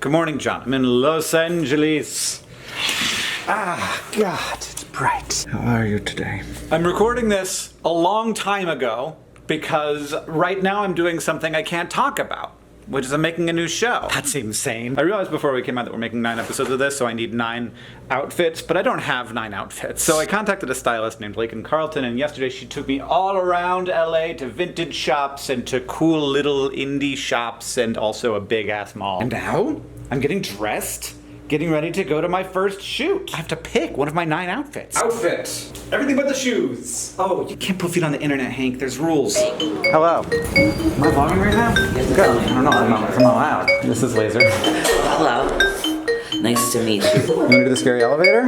Good morning, John. I'm in Los Angeles. God, it's bright. How are you today? I'm recording this a long time ago because right now I'm doing something I can't talk about, which is I'm making a new show. That seems sane. I realized before we came out that we're making 9 episodes of this, so I need 9 outfits, but I don't have 9 outfits. So I contacted a stylist named Lakin Carlton, and yesterday she took me all around LA to vintage shops and to cool little indie shops and also a big ass mall. And now I'm getting dressed, getting ready to go to my first shoot. I have to pick one of my 9 outfits. Outfit. Everything but the shoes. Oh, you can't put feet on the internet, Hank. There's rules. Hello. Am I vlogging right now? Good. I don't know if I'm allowed. This is Laser. Hello. Nice to meet you. You want to do the scary elevator?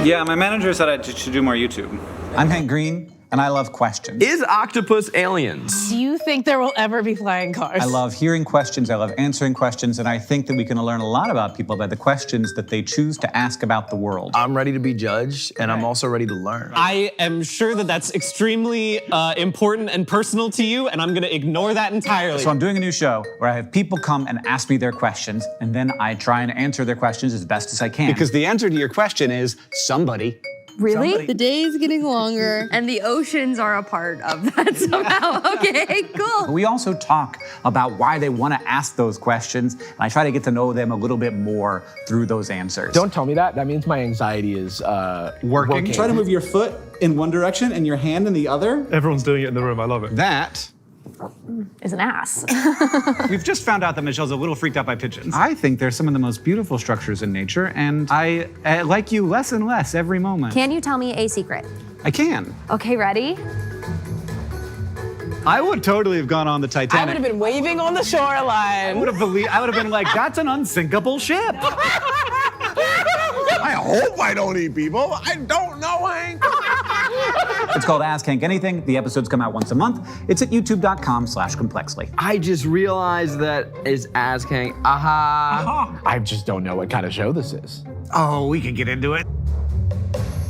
Yeah, my manager said I should do more YouTube. I'm Hank Green, and I love questions. Is octopus aliens? Do you think there will ever be flying cars? I love hearing questions, I love answering questions, and I think that we can learn a lot about people by the questions that they choose to ask about the world. I'm ready to be judged, and I'm also ready to learn. I am sure that that's extremely important and personal to you, and I'm gonna ignore that entirely. So I'm doing a new show where I have people come and ask me their questions, and then I try and answer their questions as best as I can. Because the answer to your question is somebody. Really? The day is getting longer, and the oceans are a part of that somehow. Okay, cool. We also talk about why they want to ask those questions, and I try to get to know them a little bit more through those answers. Don't tell me that. That means my anxiety is working. Try to move your foot in one direction and your hand in the other. Everyone's doing it in the room. I love it. That Is an ass. We've just found out that Michelle's a little freaked out by pigeons. I think they're some of the most beautiful structures in nature, and I like you less and less every moment. Can you tell me a secret? I can. Okay, ready? I would totally have gone on the Titanic. I would have been waving on the shoreline. I would have been like, that's an unsinkable ship. I hope I don't eat people. I don't know, Hank. It's called Ask Hank Anything. The episodes come out once a month. It's at youtube.com/complexly. I just realized that is Ask Hank. Aha. I just don't know what kind of show this is. Oh, we can get into it.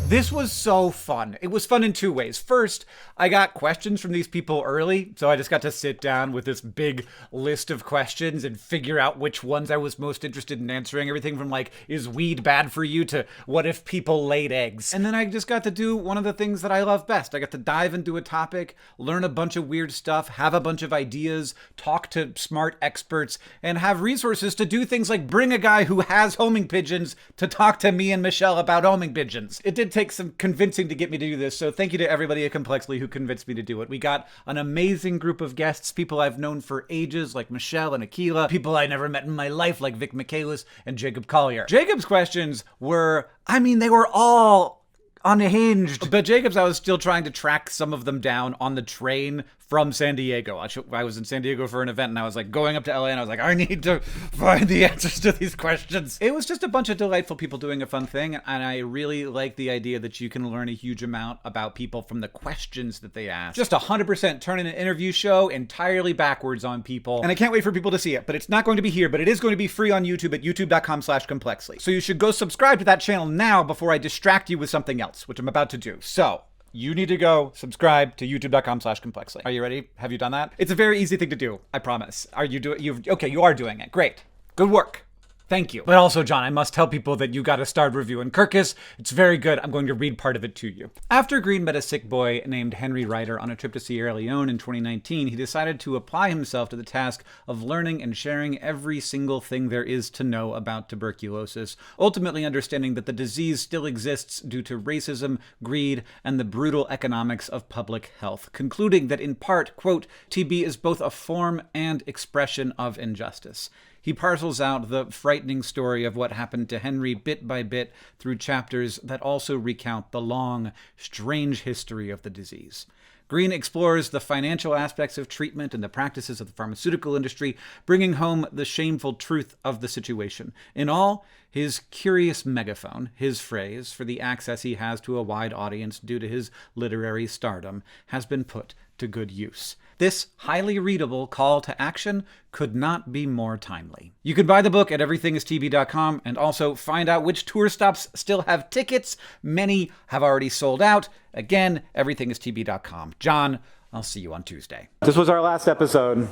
This was so fun. It was fun in 2 ways. First, I got questions from these people early, so I just got to sit down with this big list of questions and figure out which ones I was most interested in answering. Everything from like, is weed bad for you, to what if people laid eggs? And then I just got to do one of the things that I love best. I got to dive into a topic, learn a bunch of weird stuff, have a bunch of ideas, talk to smart experts, and have resources to do things like bring a guy who has homing pigeons to talk to me and Michelle about homing pigeons. It did take some convincing to get me to do this, so thank you to everybody at Complexly who convinced me to do it. We got an amazing group of guests, people I've known for ages like Michelle and Akila, people I never met in my life like Vic Michaelis and Jacob Collier. Jacob's questions were, they were all unhinged. But Jacob's, I was still trying to track some of them down on the train from San Diego. I was in San Diego for an event, and I was like going up to LA, and I was like, I need to find the answers to these questions. It was just a bunch of delightful people doing a fun thing, and I really like the idea that you can learn a huge amount about people from the questions that they ask. Just 100% turning an interview show entirely backwards on people, and I can't wait for people to see it. But it's not going to be here, but it is going to be free on YouTube at youtube.com/complexly. So you should go subscribe to that channel now before I distract you with something else, which I'm about to do. So you need to go subscribe to youtube.com/complexly. Are you ready? Have you done that? It's a very easy thing to do, I promise. Are you doing? Okay, you are doing it. Great. Good work. Thank you. But also, John, I must tell people that you got a starred review in Kirkus. It's very good. I'm going to read part of it to you. After Green met a sick boy named Henry Ryder on a trip to Sierra Leone in 2019, he decided to apply himself to the task of learning and sharing every single thing there is to know about tuberculosis, ultimately understanding that the disease still exists due to racism, greed, and the brutal economics of public health, concluding that in part, quote, TB is both a form and expression of injustice. He parcels out the frightening story of what happened to Henry bit by bit through chapters that also recount the long, strange history of the disease. Green explores the financial aspects of treatment and the practices of the pharmaceutical industry, bringing home the shameful truth of the situation. In all, his curious megaphone, his phrase for the access he has to a wide audience due to his literary stardom, has been put to good use. This highly readable call to action could not be more timely. You can buy the book at everythingistb.com and also find out which tour stops still have tickets. Many have already sold out. Again, everythingistb.com. John, I'll see you on Tuesday. This was our last episode.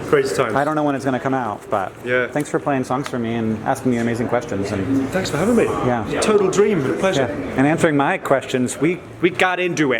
Crazy time. I don't know when it's going to come out, but thanks for playing songs for me and asking me amazing questions. And thanks for having me. Yeah. Total dream. Pleasure. Yeah. And answering my questions, we got into it.